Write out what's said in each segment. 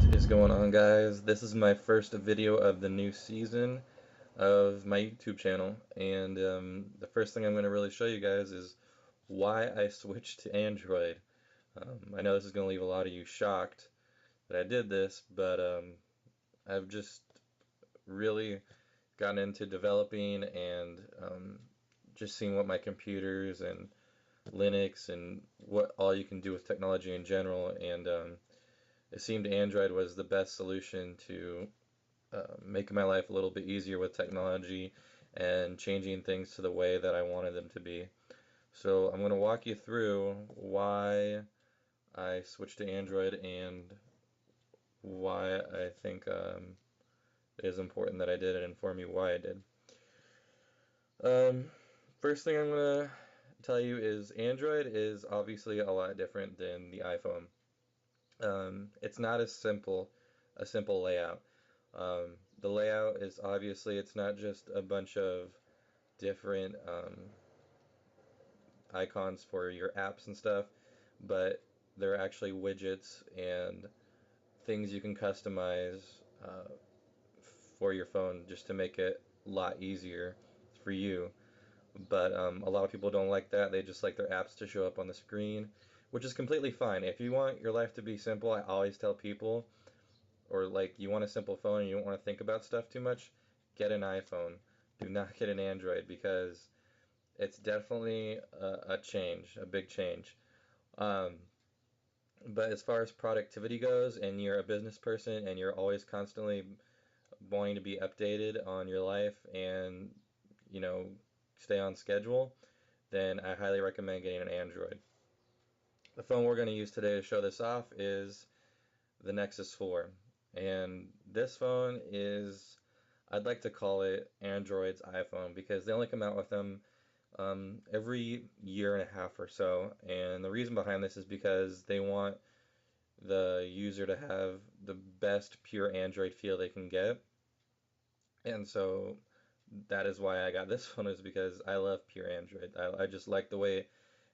What is going on, guys? This is my first video of the new season of my YouTube channel, and the first thing I'm going to really show you guys is why I switched to Android. I know this is going to leave a lot of you shocked that I did this, but I've just really gotten into developing and just seeing what my computers and Linux and what all you can do with technology in general, and it seemed Android was the best solution to making my life a little bit easier with technology and changing things to the way that I wanted them to be. So I'm going to walk you through why I switched to Android and why I think it is important that I did and inform you why I did. Um, First thing I'm going to tell you is Android is obviously a lot different than the iPhone. It's not a simple layout. The layout is obviously it's not just a bunch of different icons for your apps and stuff, but there are actually widgets and things you can customize for your phone just to make it a lot easier for you. But a lot of people don't like that. They just like their apps to show up on the screen, which is completely fine. If you want your life to be simple, I always tell people, or like you want a simple phone and you don't want to think about stuff too much, get an iPhone. Do not get an Android because it's definitely a change, a big change. Um, but as far as productivity goes, and you're a business person and you're always constantly wanting to be updated on your life and, you know, stay on schedule, then I highly recommend getting an Android. The phone we're going to use today to show this off is the Nexus 4. And this phone is, I'd like to call it Android's iPhone because they only come out with them every year and a half or so. And the reason behind this is because they want the user to have the best pure Android feel they can get. And so that is why I got this phone, is because I love pure Android. I just like the way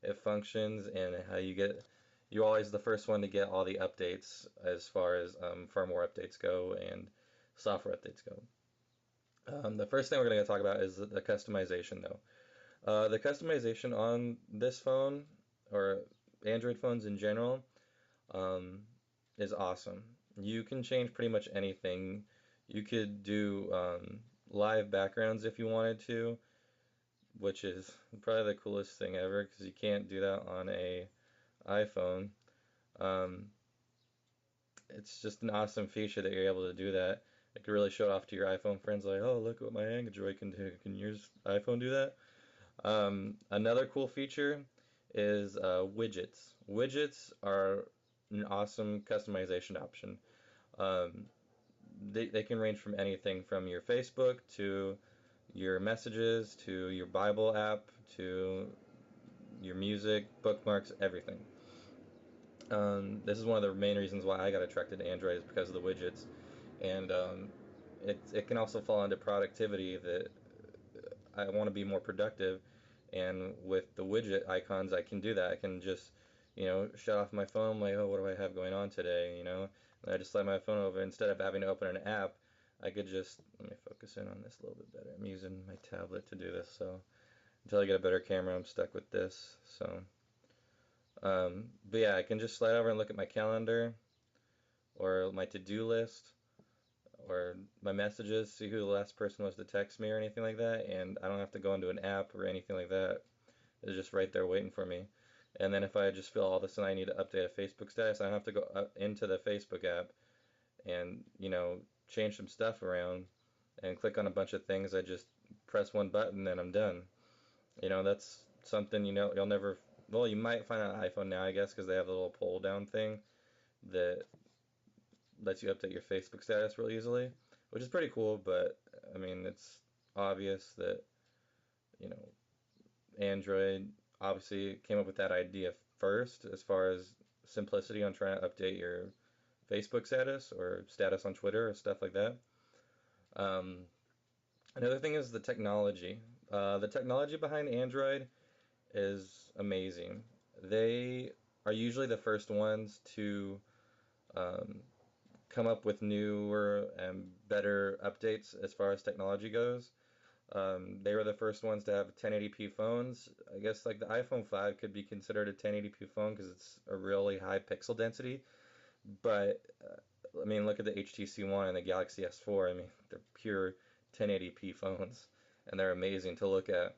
it functions and how you're always the first one to get all the updates as far as firmware updates go and software updates go. The first thing we're going to talk about is the customization, though. The customization on this phone, or Android phones in general, um, is awesome. You can change pretty much anything. You could do live backgrounds if you wanted to, which is probably the coolest thing ever because you can't do that on a iPhone. Um, it's just an awesome feature that you're able to do that. It could really show it off to your iPhone friends, like, oh, look what my Android can do. Can your iPhone do that? Another cool feature is widgets. Widgets are an awesome customization option. Um, they can range from anything from your Facebook to your messages to your Bible app to your music, bookmarks, everything. This is one of the main reasons why I got attracted to Android is because of the widgets, and it can also fall into productivity that I want to be more productive, and with the widget icons, I can do that. I can just, shut off my phone, I'm like, oh, what do I have going on today, And I just slide my phone over. Instead of having to open an app, I could just, let me focus in on this a little bit better. I'm using my tablet to do this, so until I get a better camera, I'm stuck with this. So, but yeah, I can just slide over and look at my calendar or my to-do list or my messages, see who the last person was to text me or anything like that, and I don't have to go into an app or anything like that. It's just right there waiting for me. And then if I just feel all of a sudden I need to update a Facebook status, I don't have to go up into the Facebook app and, change some stuff around and click on a bunch of things. I just press one button and I'm done. That's something, you'll never, well, you might find on iPhone now, I guess, because they have a little pull down thing that lets you update your Facebook status real easily, which is pretty cool. But I mean, it's obvious that you know Android obviously came up with that idea first, as far as simplicity on trying to update your Facebook status or status on Twitter or stuff like that. Um, Another thing is the technology. The technology behind Android is amazing. They are usually the first ones to um, come up with newer and better updates as far as technology goes. They were the first ones to have 1080p phones. I guess like the iPhone 5 could be considered a 1080p phone because it's a really high pixel density. But I mean, look at the HTC One and the Galaxy S4. I mean, they're pure 1080p phones, and they're amazing to look at.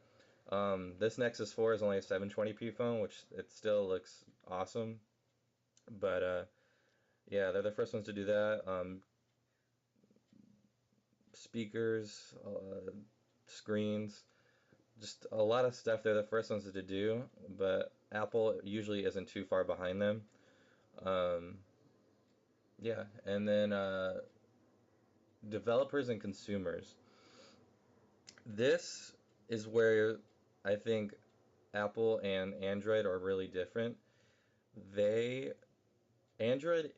This Nexus 4 is only a 720p phone, which it still looks awesome. But yeah, they're the first ones to do that. Speakers, screens, just a lot of stuff. They're the first ones to do, but Apple usually isn't too far behind them. Um, yeah, and then developers and consumers. This is where I think Apple and Android are really different. They Android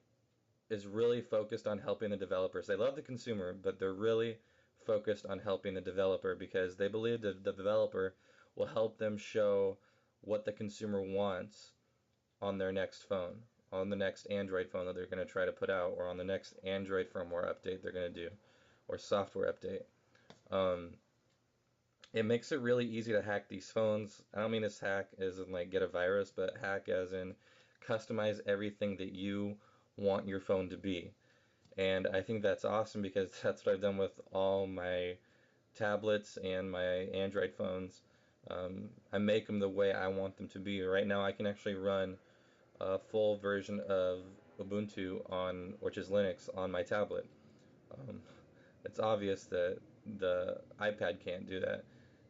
is really focused on helping the developers. They love the consumer, but they're really focused on helping the developer because they believe that the developer will help them show what the consumer wants on their next phone, on the next Android phone that they're going to try to put out, or on the next Android firmware update they're going to do, or software update. Um, it makes it really easy to hack these phones. I don't mean this hack as in like get a virus, but hack as in customize everything that you want your phone to be. And I think that's awesome because that's what I've done with all my tablets and my Android phones. I make them the way I want them to be. Right now, I can actually run a full version of Ubuntu on, which is Linux, on my tablet. Um, it's obvious that the iPad can't do that.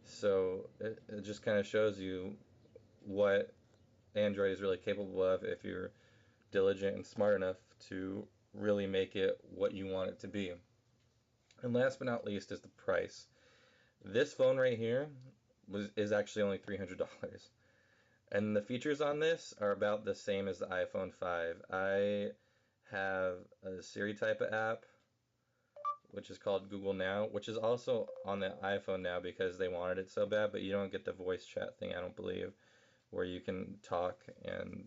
So it just kind of shows you what Android is really capable of if you're diligent and smart enough to really make it what you want it to be. And last but not least is the price. This phone right here is actually only $300. And the features on this are about the same as the iPhone 5. I have a Siri type of app, which is called Google Now, which is also on the iPhone now because they wanted it so bad, but you don't get the voice chat thing, I don't believe, where you can talk and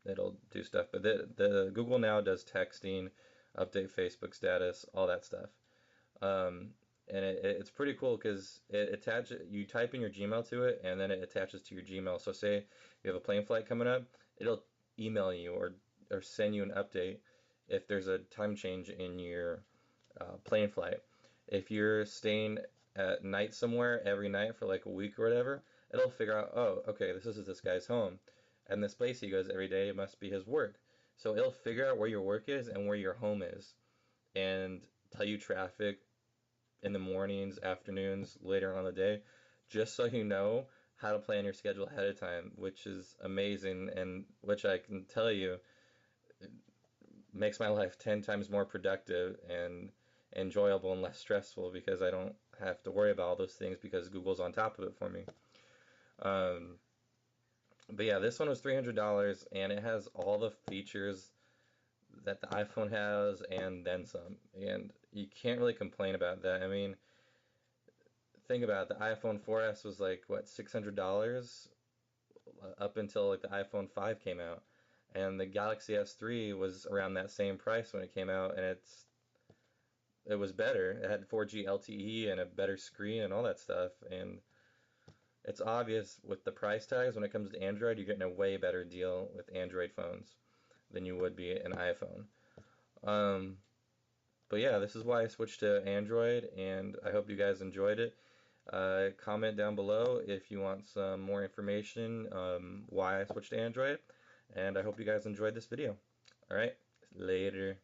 it'll do stuff. But the Google Now does texting, update Facebook status, all that stuff. Um, and it's pretty cool because it attaches, you type in your Gmail to it, and then it attaches to your Gmail. So say you have a plane flight coming up, it'll email you or send you an update if there's a time change in your plane flight. If you're staying at night somewhere every night for like a week or whatever, it'll figure out, oh, okay, this is this guy's home, and this place he goes every day must be his work. So it'll figure out where your work is and where your home is, and tell you traffic in the mornings, afternoons, later on in the day, just so you know how to plan your schedule ahead of time, which is amazing and which I can tell you makes my life 10 times more productive and enjoyable and less stressful because I don't have to worry about all those things because Google's on top of it for me. Um, but yeah, this one was $300 and it has all the features that the iPhone has and then some. And you can't really complain about that. I mean, think about it, the iPhone 4S was like what, $600 up until like the iPhone 5 came out. And the Galaxy S3 was around that same price when it came out and it was better. It had 4G LTE and a better screen and all that stuff. And it's obvious with the price tags when it comes to Android, you're getting a way better deal with Android phones than you would be an iPhone. Um, but yeah, this is why I switched to Android, and I hope you guys enjoyed it. Comment down below if you want some more information why I switched to Android, and I hope you guys enjoyed this video. All right, later.